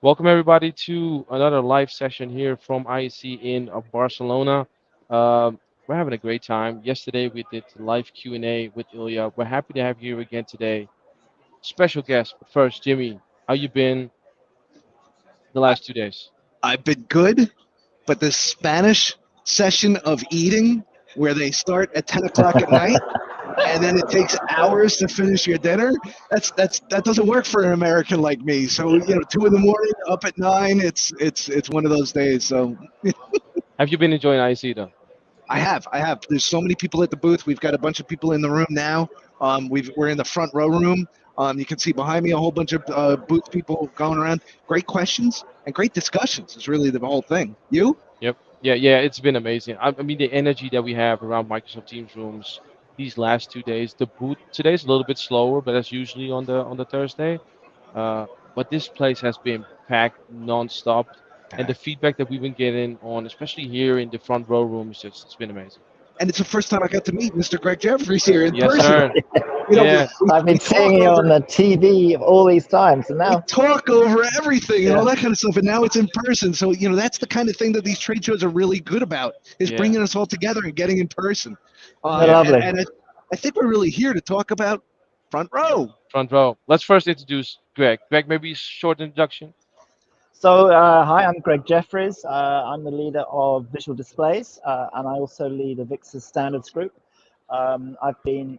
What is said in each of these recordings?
Welcome everybody to another live session here from ISE in Barcelona. We're having a great time. Yesterday we did live Q&A with Ilya. We're happy to have you here again today. Special guest, but first, Jimmy, how you been the I, last 2 days? I've been good, but the Spanish session of eating, where they start at 10 o'clock at night and then it takes hours to finish your dinner, that doesn't work for an American like me. So 2 in the morning, up at 9, it's one of those days. So Have you been enjoying ISE though? I have. There's so many people at the booth. We've got a bunch of people in the room now. We're in the front row room. You can see behind me a whole bunch of booth people going around. Great questions and great discussions is really the whole thing. You? Yep. Yeah. It's been amazing. I mean, the energy that we have around Microsoft Teams rooms these last 2 days. The booth today's a little bit slower, but that's usually on the Thursday. Uh, but this place has been packed non-stop, and the feedback that we've been getting on, especially here in the front row room, is just it's been amazing. And it's the first time I got to meet Mr. Greg Jeffries here in Yes, person. sir. You know, we, Yeah, we, I've we been talk seeing you over on the TV all these times, and we now, talk over everything and yeah, all that kind of stuff, and now it's in person. So that's the kind of thing that these trade shows are really good about, is yeah, bringing us all together and getting in person. they're Um, yeah. and lovely. and I, I think we're really here to talk about front row. Front row. Let's first introduce Greg. Greg, maybe a short introduction. So, hi, I'm Greg Jeffries. I'm the leader of Visual Displays, and I also lead a VIX's standards group. I've been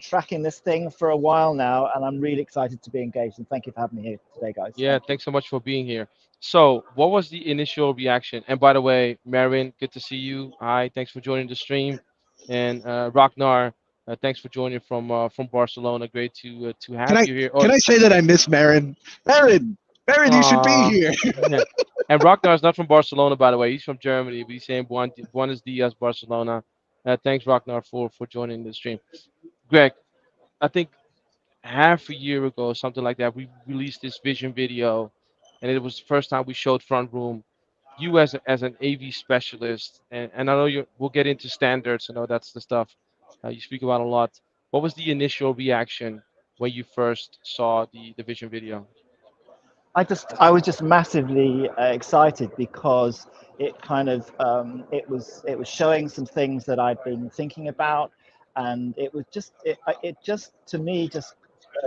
tracking this thing for a while now, and I'm really excited to be engaged. And thank you for having me here today, guys. Yeah, Thank you. thanks so much for being here. So, what was the initial reaction? And by the way, Marin, good to see you. Hi, thanks for joining the stream. And Ragnar, thanks for joining from Barcelona. Great to Can have I you here. can I say that I miss Marin? Marin, you should be Uh, here. yeah. And Ragnar is not from Barcelona, by the way. He's from Germany. But he's saying Buenos Dias, Barcelona. Thanks, Ragnar, for joining the stream. Greg, I think half a year ago, something like that, we released this vision video, and it was the first time we showed front room. You as an AV specialist, and I know we'll get into standards. I know that's the stuff you speak about a lot. What was the initial reaction when you first saw the vision video? I was just massively excited because it was showing some things that I'd been thinking about, and it just to me just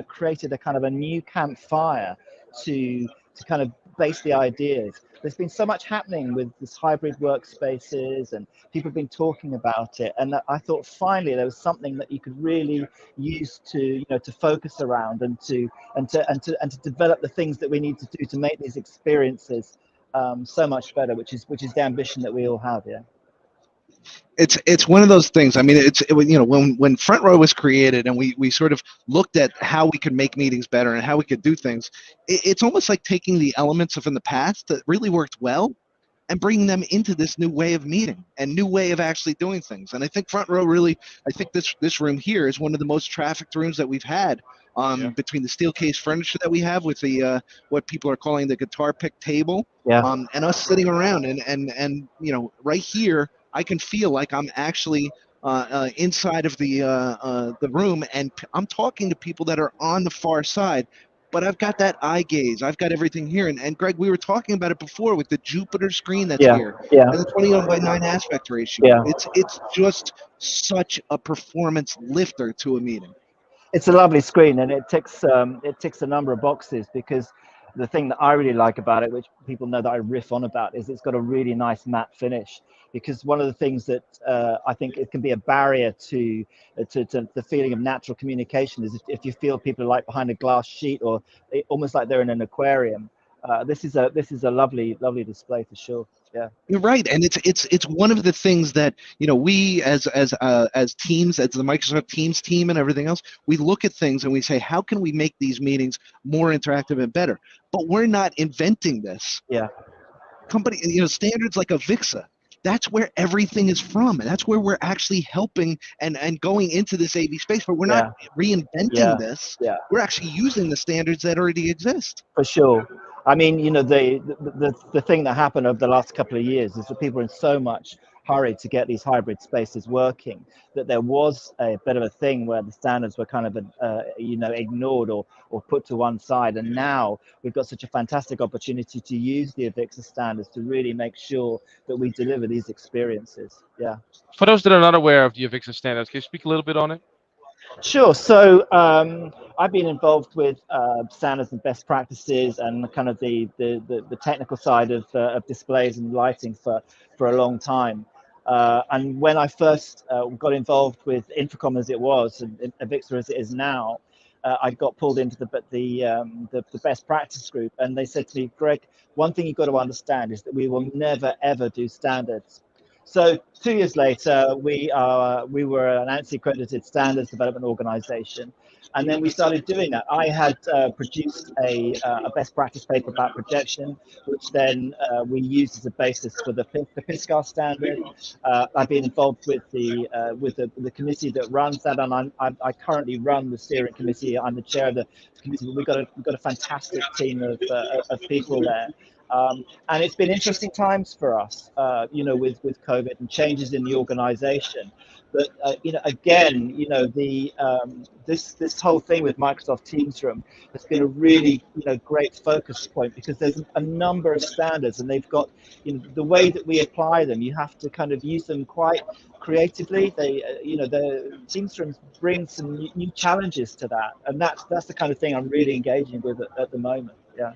created a kind of a new campfire to kind of base the ideas. There's been so much happening with this hybrid workspaces, and people have been talking about it. And I thought finally there was something that you could really use to focus around and to develop the things that we need to do to make these experiences so much better, which is the ambition that we all have. Yeah. It's one of those things. I mean, when front row was created and we sort of looked at how we could make meetings better and how we could do things, it's almost like taking the elements of in the past that really worked well and bringing them into this new way of meeting and new way of actually doing things. And I think front row really, I think this room here is one of the most trafficked rooms that we've had. Yeah, Between the steel case furniture that we have with the what people are calling the guitar pick table, Yeah. and us sitting around and right here, I can feel like I'm actually inside of the room, and I'm talking to people that are on the far side. But I've got that eye gaze. I've got everything here. And Greg, we were talking about it before with the Jupiter screen that's Yeah. here Yeah. and the 21:9 aspect ratio. Yeah. It's just such a performance lifter to a meeting. It's a lovely screen, and it ticks a number of boxes, because the thing that I really like about it, which people know that I riff on about, is it's got a really nice matte finish. Because one of the things that I think it can be a barrier to the feeling of natural communication is if you feel people are like behind a glass sheet, or almost like they're in an aquarium. This is a lovely display for sure. Yeah. You're right, and it's one of the things that we as teams, as the Microsoft Teams team and everything else, we look at things and we say, how can we make these meetings more interactive and better? But we're not inventing this. Yeah. Company, standards like Avixa, that's where everything is from, and that's where we're actually helping and going into this AV space. But we're not Yeah. reinventing Yeah. this. Yeah. We're actually using the standards that already exist. For sure. I mean, the thing that happened over the last couple of years is that people are in so much hurry to get these hybrid spaces working, that there was a bit of a thing where the standards were kind of ignored or put to one side. And now we've got such a fantastic opportunity to use the Avixa standards to really make sure that we deliver these experiences. Yeah. For those that are not aware of the Avixa standards, can you speak a little bit on it? Sure. So I've been involved with standards and best practices and kind of the technical side of displays and lighting for a long time. And when I first got involved with Infocom as it was and Avixa as it is now, I got pulled into the best practice group, and they said to me, Greg, one thing you've got to understand is that we will never ever do standards. So 2 years later, we were an ANSI accredited standards development organization, and then we started doing that. I had produced a best practice paper about projection, which then we used as a basis for the PISCAR standard. I've been involved with the committee that runs that, and I currently run the steering committee. I'm the chair of the committee. We've got a fantastic team of people there. And it's been interesting times for us, with COVID and changes in the organization. But again, this whole thing with Microsoft Teams Room has been a really great focus point, because there's a number of standards, and they've got the way that we apply them. You have to kind of use them quite creatively. The Teams Room brings some new challenges to that, and that's the kind of thing I'm really engaging with at the moment. Yeah.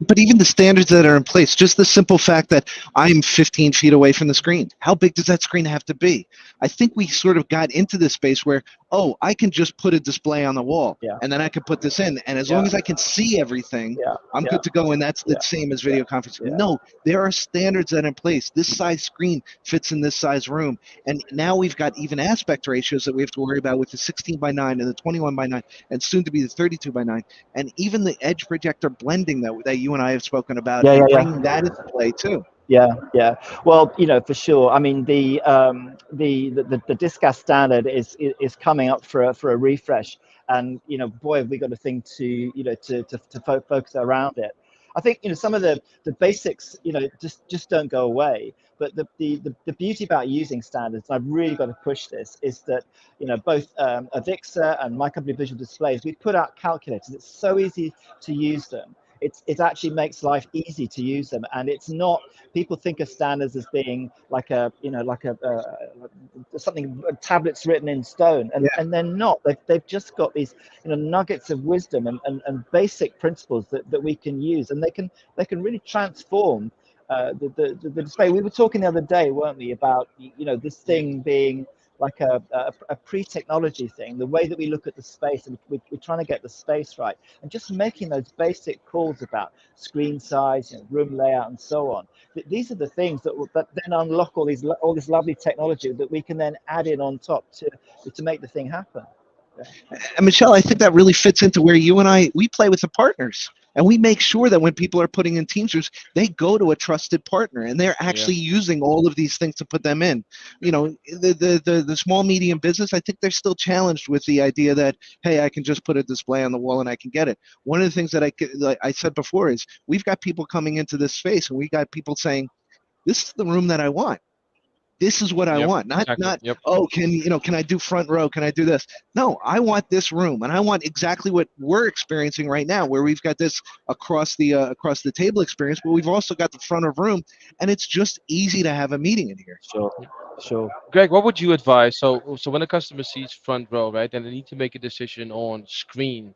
But even the standards that are in place, just the simple fact that I'm 15 feet away from the screen, how big does that screen have to be? I think we sort of got into this space where, oh, I can just put a display on the wall, and then I can put this in, and as long as I can see everything, I'm good to go, and that's the same as video conferencing. No, there are standards that are in place. This size screen fits in this size room, and now we've got even aspect ratios that we have to worry about with the 16 by 9 and the 21 by 9, and soon to be the 32 by 9, and even the edge projector blending that you and I have spoken about, and bringing that into play too. Yeah. Well, for sure. I mean, the DISCAS standard is coming up for a refresh, and boy, have we got a thing to focus around it. I think some of the basics just don't go away. But the beauty about using standards, and I've really got to push this, is that both Avixa and my company Visual Displays, we put out calculators. It's so easy to use them. It actually makes life easy to use them, and it's not. People think of standards as being like something tablets written in stone, and they're not. They've just got these nuggets of wisdom and basic principles that we can use, and they can really transform the display. We were talking the other day, weren't we, about this thing being like a pre-technology thing, the way that we look at the space, and we're trying to get the space right, and just making those basic calls about screen size, room layout, and so on. These are the things that then unlock all this lovely technology that we can then add in on top to make the thing happen. And Michel, I think that really fits into where you and we play with the partners, and we make sure that when people are putting in Teamsters, they go to a trusted partner, and they're actually using all of these things to put them in. The small medium business, I think they're still challenged with the idea that, hey, I can just put a display on the wall and I can get it. One of the things that I said before is we've got people coming into this space, and we got people saying, this is the room that I want. This is what I want. Oh, can I do front row? Can I do this? No, I want this room, and I want exactly what we're experiencing right now, where we've got this across the table experience, but we've also got the front of room, and it's just easy to have a meeting in here. Sure. Greg, what would you advise? So when a customer sees front row, right, and they need to make a decision on screen,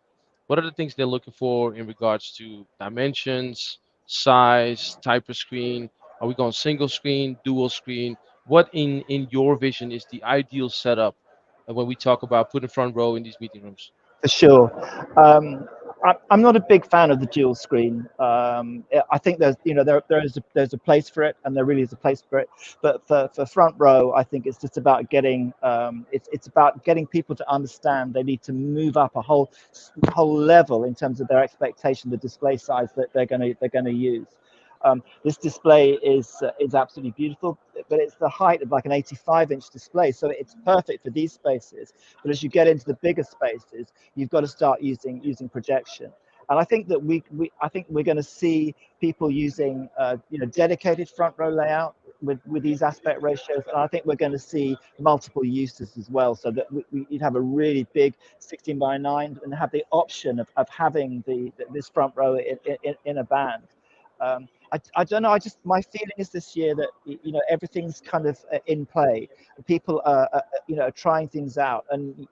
what are the things they're looking for in regards to dimensions, size, type of screen? Are we going single screen, dual screen? What in your vision is the ideal setup when we talk about putting front row in these meeting rooms? For sure. I'm not a big fan of the dual screen. I think there's a place for it, and there really is a place for it. But for front row, I think it's just about getting it's about getting people to understand they need to move up a whole level in terms of their expectation, the display size that they're gonna use. This display is absolutely beautiful, but it's the height of like an 85-inch display, so it's perfect for these spaces. But as you get into the bigger spaces, you've got to start using projection. And I think that we're going to see people using dedicated front row layout. with these aspect ratios, and I think we're going to see multiple uses as well, so that you'd have a really big 16 by 9 and have the option of having this front row in a band. I don't know. My feeling is this year that everything's kind of in play. People are trying things out, and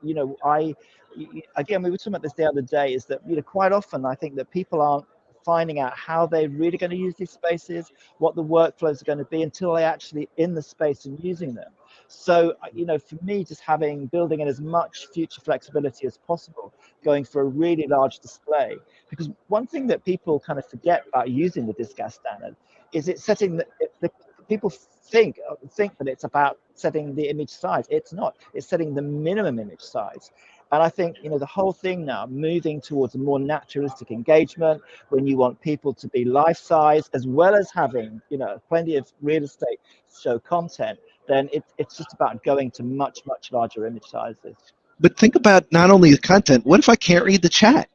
again, we were talking about this the other day. Is that quite often I think that people aren't finding out how they're really going to use these spaces, what the workflows are going to be until they're actually in the space and using them. So for me, just building in as much future flexibility as possible, going for a really large display, because one thing that people kind of forget about using the DISCAS standard is it's setting the people think that it's about setting the image size. It's not. It's setting the minimum image size. And I think the whole thing now moving towards a more naturalistic engagement, when you want people to be life size as well as having plenty of real estate show content, then it's just about going to much larger image sizes. But think about not only the content. What if I can't read the chat?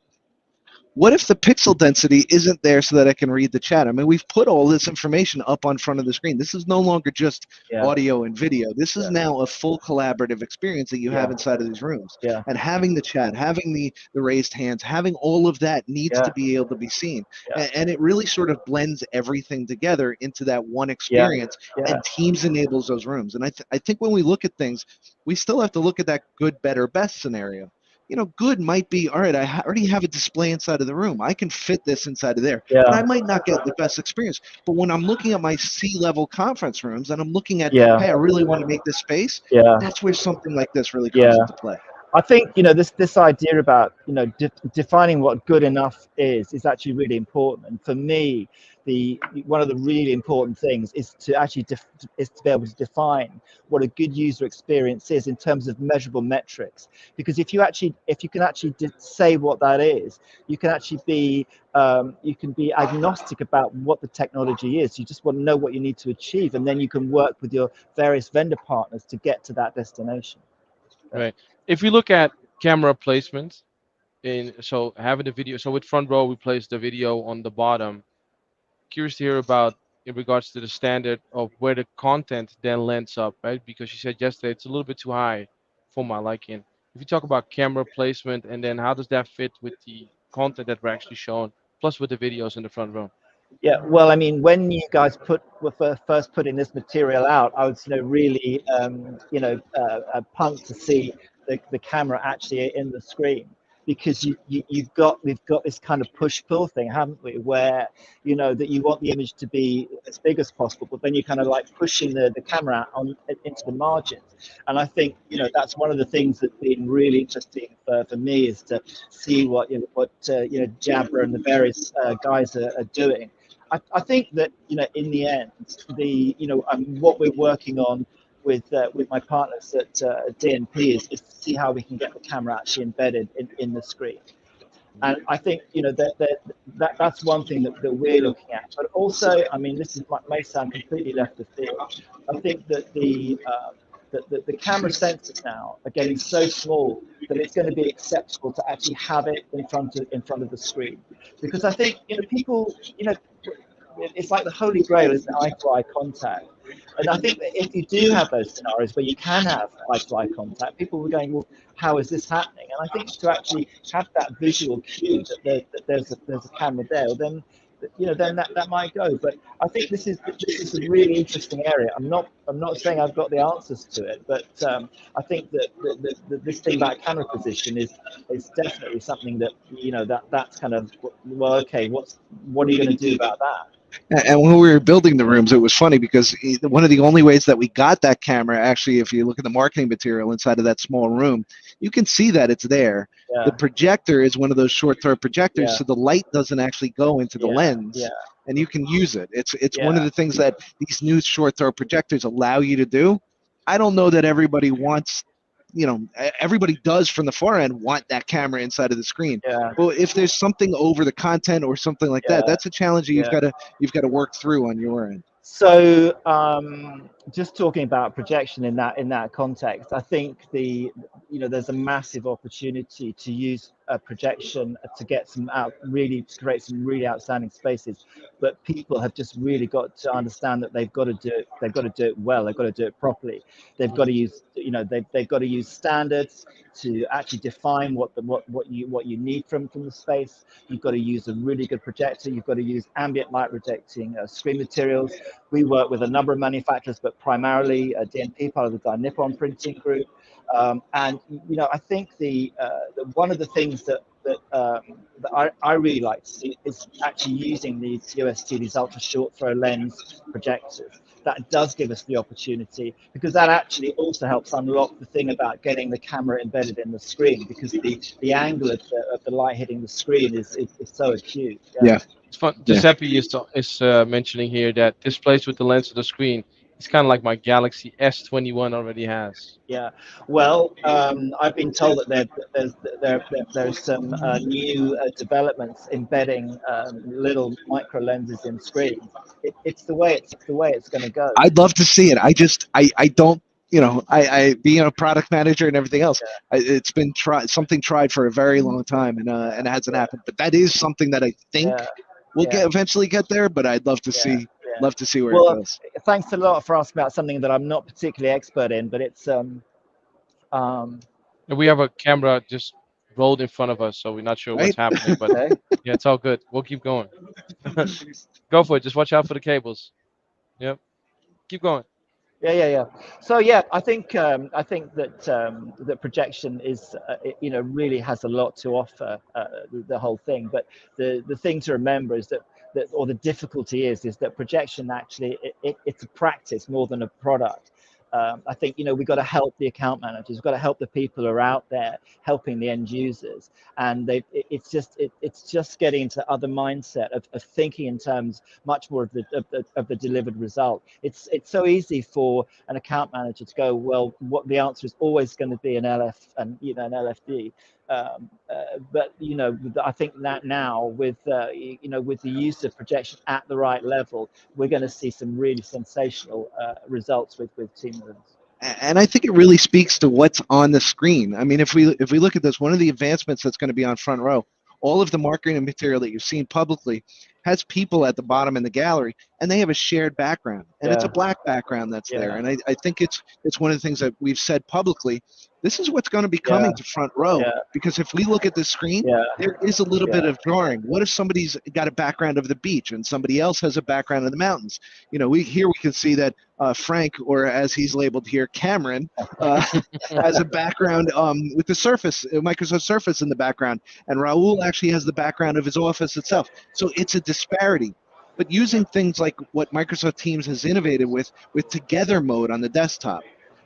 What if the pixel density isn't there so that I can read the chat? I mean, we've put all this information up on front of the screen. This is no longer just audio and video. This is now a full collaborative experience that you have inside of these rooms. And having the chat, having the raised hands, having all of that needs to be able to be seen. And it really sort of blends everything together into that one experience. And Teams enables those rooms. And I think when we look at things, we still have to look at that good, better, best scenario. Good might be, all right, I already have a display inside of the room. I can fit this inside of there. But I might not get the best experience. But when I'm looking at my C-level conference rooms and I'm looking at, hey, I really want to make this space, that's where something like this really comes into play. I think this idea about defining what good enough is actually really important. And for me, one of the really important things is to actually is to be able to define what a good user experience is in terms of measurable metrics. Because if you can actually say what that is, you can actually be agnostic about what the technology is. You just want to know what you need to achieve, and then you can work with your various vendor partners to get to that destination. Right. If we look at camera placement, so having the video, so with front row we place the video on the bottom. Curious to hear about in regards to the standard of where the content then lands up, right? Because you said yesterday it's a little bit too high for my liking. If you talk about camera placement, and then how does that fit with the content that we're actually showing, plus with the videos in the front row? Yeah, well, I mean, when you guys were first putting this material out, I was really pumped to see the camera actually in the screen, because we've got this kind of push-pull thing, haven't we, where that you want the image to be as big as possible, but then you're kind of like pushing the camera on into the margins. And I think that's one of the things that's been really interesting for me, is to see what Jabra and the various guys are doing. I think that in the end, what we're working on with my partners at DNP is to see how we can get the camera actually embedded in the screen. And I think that's one thing that we're looking at. But also, I mean, may sound completely left of field. I think that the camera sensors now are getting so small that it's going to be acceptable to actually have it in front of the screen. Because I think people it's like the holy grail, isn't it? Eye-to-eye contact. And I think that if you do have those scenarios where you can have eye-to-eye contact, people were going, well, how is this happening? And I think to actually have that visual cue that there's a camera there, then that might go. But I think this is a really interesting area. I'm not saying I've got the answers to it, but I think that this thing about camera position is definitely something that that's kind of, well, okay, what are you going to do about that? And when we were building the rooms, it was funny because one of the only ways that we got that camera, actually, if you look at the marketing material inside of that small room, you can see that it's there. Yeah. The projector is one of those short-throw projectors, so the light doesn't actually go into the lens, and you can use it. It's one of the things that these new short-throw projectors allow you to do. I don't know that everybody wants, everybody does from the far end want that camera inside of the screen. Yeah. Well, if there's something over the content or something like that, that's a challenge that you've got to work through on your end. So just talking about projection in that context, I think there's a massive opportunity to use a projection to get to create some really outstanding spaces. But people have just really got to understand that they've got to do it. They've got to do it well. They've got to do it properly. They've got to use they've got to use standards to actually define what you need from the space. You've got to use a really good projector. You've got to use ambient light projecting screen materials. We work with a number of manufacturers, but primarily DNP, part of the Nippon Printing Group. And I think one of the things that I really like to see is actually using these UST, these ultra short throw lens projectors. That does give us the opportunity, because that actually also helps unlock the thing about getting the camera embedded in the screen, because the angle of the light hitting the screen is so acute. Yeah. It's fun. Yeah. Giuseppe is mentioning here that displays with the lens of the screen. It's kind of like my Galaxy S21 already has. Yeah, well, I've been told that there's some new developments embedding little micro lenses in screens. It's the way it's going to go. I'd love to see it. I don't, I being a product manager and everything else, it's been tried for a very long time, and it hasn't happened. But that is something that I think we'll eventually get there. But I'd love to see where it goes. Thanks a lot for asking about something that I'm not particularly expert in, but it's And we have a camera just rolled in front of us, so we're not sure what's happening. But yeah, it's all good. We'll keep going. Go for it. Just watch out for the cables. Yep. Keep going. Yeah. So yeah, I think that that projection is really has a lot to offer, the whole thing. But the thing to remember is that or the difficulty is that projection actually it's a practice more than a product. I think we've got to help the account managers, we've got to help the people who are out there helping the end users, and it's just getting into other mindset of thinking in terms much more of the delivered result. It's so easy for an account manager to go, well, what the answer is always going to be an LF and an LFD. But I think that now with with the use of projection at the right level, we're going to see some really sensational results with team rooms. And I think it really speaks to what's on the screen. I mean, if we look at this, one of the advancements that's going to be on front row, all of the marketing material that you've seen publicly has people at the bottom in the gallery, and they have a shared background, and it's a black background that's there. And I think it's one of the things that we've said publicly. This is what's going to be coming to front row, because if we look at the screen, there is a little bit of drawing. What if somebody's got a background of the beach and somebody else has a background of the mountains? We can see that Frank, or as he's labeled here, Cameron, has a background with the Surface, Microsoft Surface in the background, and Raul actually has the background of his office itself. So it's a disparity. But using things like what Microsoft Teams has innovated with Together mode on the desktop,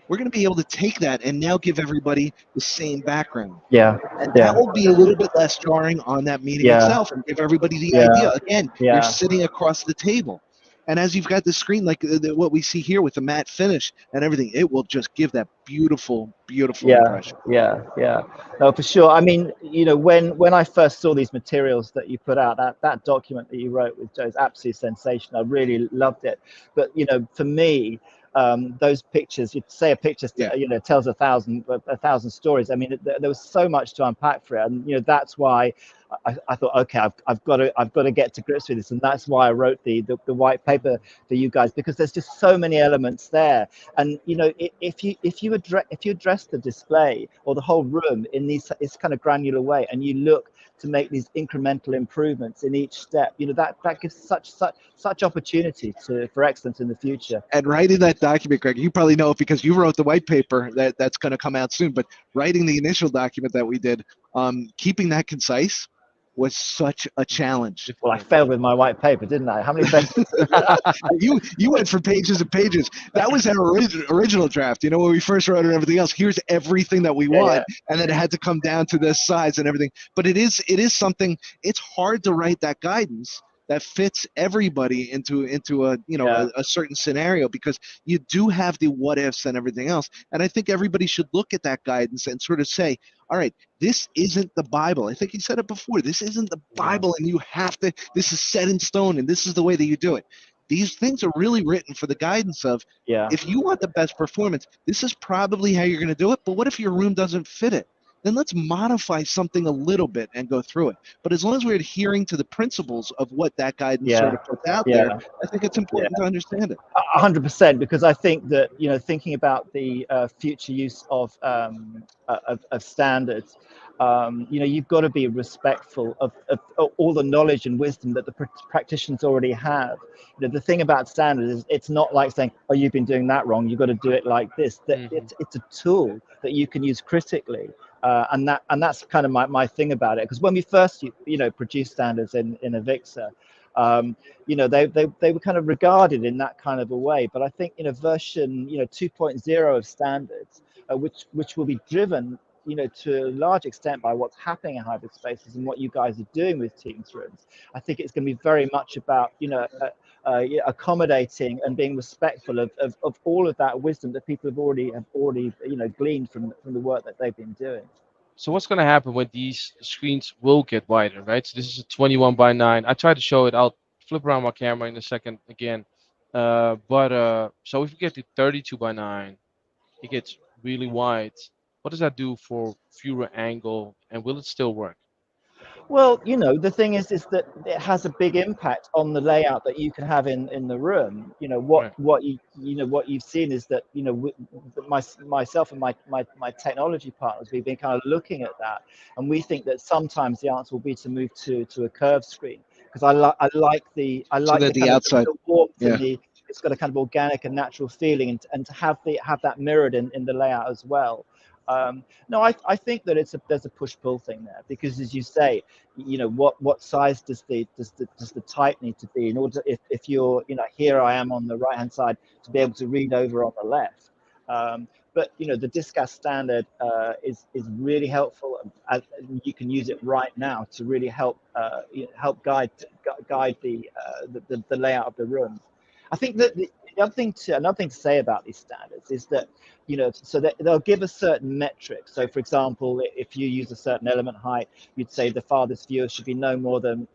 we're going to be able to take that and now give everybody the same background. And that will be a little bit less jarring on that meeting itself, and give everybody the idea. Again, you're sitting across the table. And as you've got the screen, like what we see here with the matte finish and everything, it will just give that beautiful, beautiful impression. No, for sure. I mean, when I first saw these materials that you put out, that document that you wrote with Joe is absolutely sensational. I really loved it. But for me, those pictures, you'd say a picture tells a thousand stories. I mean, there was so much to unpack for it, and that's why I thought, okay, I've got to get to grips with this, and that's why I wrote the white paper for you guys, because there's just so many elements there. And if you address the display or the whole room in this kind of granular way, and you look to make these incremental improvements in each step, that gives such opportunity for excellence in the future. And writing that document, Greg, you probably know it because you wrote the white paper that's going to come out soon. But writing the initial document that we did, keeping that concise was such a challenge. Well, I failed with my white paper, didn't I? How many pages? You went for pages and pages. That was our original draft. When we first wrote it and everything else, here's everything that we want, and then it had to come down to this size and everything. But it is something. It's hard to write that guidance that fits everybody into a certain scenario, because you do have the what ifs and everything else. And I think everybody should look at that guidance and sort of say, all right, this isn't the Bible. I think you said it before. This isn't the Bible, and you have to. This is set in stone, and this is the way that you do it. these things are really written for the guidance of, Yeah. if you want the best performance, this is probably how you're going to do it. But what if your room doesn't fit it? Then let's modify something a little bit and go through it. But as long as we're adhering to the principles of what that guidance sort Yeah. of puts out Yeah. there, I think it's Yeah. important to understand it. 100%, because I think that, thinking about the future use of standards, you've got to be respectful of all the knowledge and wisdom that the practitioners already have. The thing about standards is it's not like saying, oh, you've been doing that wrong, you've got to do it like this. That Hmm. it's a tool that you can use critically. And that's kind of my thing about it, because when we first produced standards in Avixa, they were kind of regarded in that kind of a way. But I think version 2.0 of standards, which will be driven to a large extent by what's happening in hybrid spaces and what you guys are doing with Teams rooms. I think it's going to be very much about accommodating and being respectful of all of that wisdom that people have already gleaned from the work that they've been doing. So what's going to happen when these screens will get wider, right? So this is a 21 by 9. I tried to show it. I'll flip around my camera in a second again. But so if we get to 32 by 9, it gets really wide. What does that do for viewer angle, and will it still work? Well, the thing is that it has a big impact on the layout that you can have in the room. Right. What you've seen is that myself and my technology partners, we've been kind of looking at that, and we think that sometimes the answer will be to move to a curved screen, because I So like that the the kind of outside, the warmth yeah, and the it's got a kind of organic and natural feeling, and to have that mirrored in the layout as well. No, I think that there's a push-pull thing there, because as you say, what size does the type need to be in order to, if you're here I am on the right hand side, to be able to read over on the left. But the Discas standard is really helpful. You can use it right now to really help guide the layout of the room. I think that another thing to say about these standards is that so that they'll give a certain metric. So for example, if you use a certain element height, you'd say the farthest viewer should be no more than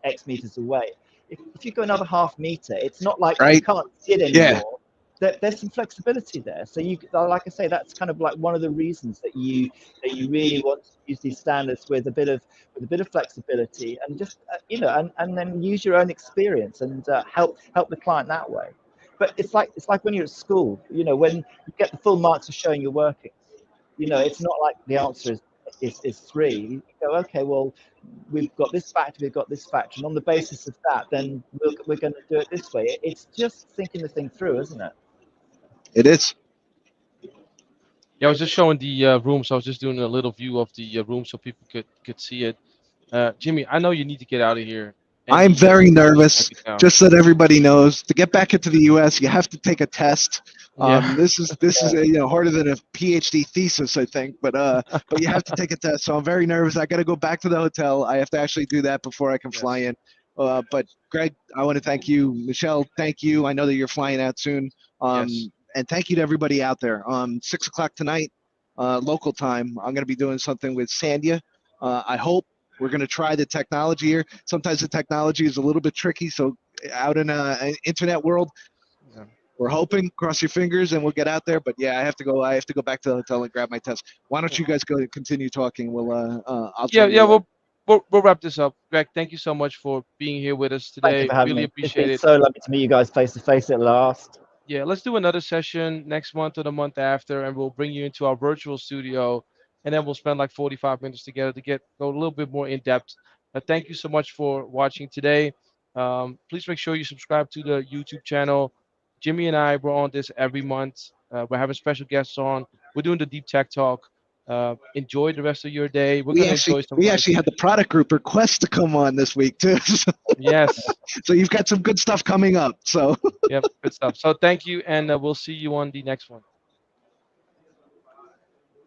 X meters away. If you go another half meter, it's not like you right, can't see it yeah. anymore. There's some flexibility there. So like I say, that's kind of like one of the reasons that you really want to use these standards with a bit of flexibility, and just and then use your own experience and help the client that way. But it's like when you're at school, when you get the full marks for showing your workings. It's not like the answer is three. You go, okay, well, we've got this factor, we've got this factor, and on the basis of that, then we're going to do it this way. It's just thinking the thing through, isn't it? It is. Yeah, I was just showing the room, so I was just doing a little view of the room so people could see it. Jimmy, I know you need to get out of here I'm any very second nervous. now. Just so that everybody knows, to get back into the U.S., you have to take a test. Yeah. This is harder than a PhD thesis, I think. But you have to take a test. So I'm very nervous. I got to go back to the hotel. I have to actually do that before I can fly Yes. in. But Greg, I want to thank you. Michelle, thank you. I know that you're flying out soon. Yes. And thank you to everybody out there. 6 o'clock tonight, local time. I'm going to be doing something with Sandia. I hope. We're going to try the technology here. Sometimes the technology is a little bit tricky. So out in an internet world, Yeah. we're hoping, cross your fingers, and we'll get out there. But yeah, I have to go. I have to go back to the hotel and grab my test. Why don't Yeah. you guys go continue talking? I'll Yeah. join Yeah. you later. We'll wrap this up. Greg, thank you so much for being here with us Thank you today. for having Really me. It's appreciate been it. so lovely to meet you guys face to face at last. Yeah, let's do another session next month or the month after, and we'll bring you into our virtual studio, and then we'll spend like 45 minutes together to go a little bit more in depth. Thank you so much for watching today. Please make sure you subscribe to the YouTube channel. Jimmy and I, we're on this every month. We're having special guests on. We're doing the deep tech talk. Enjoy the rest of your day. We're We gonna actually enjoy some we live actually had the music. product group request to come on this week too. Yes. So you've got some good stuff coming up. So. Yep. Good stuff. So thank you, and we'll see you on the next one.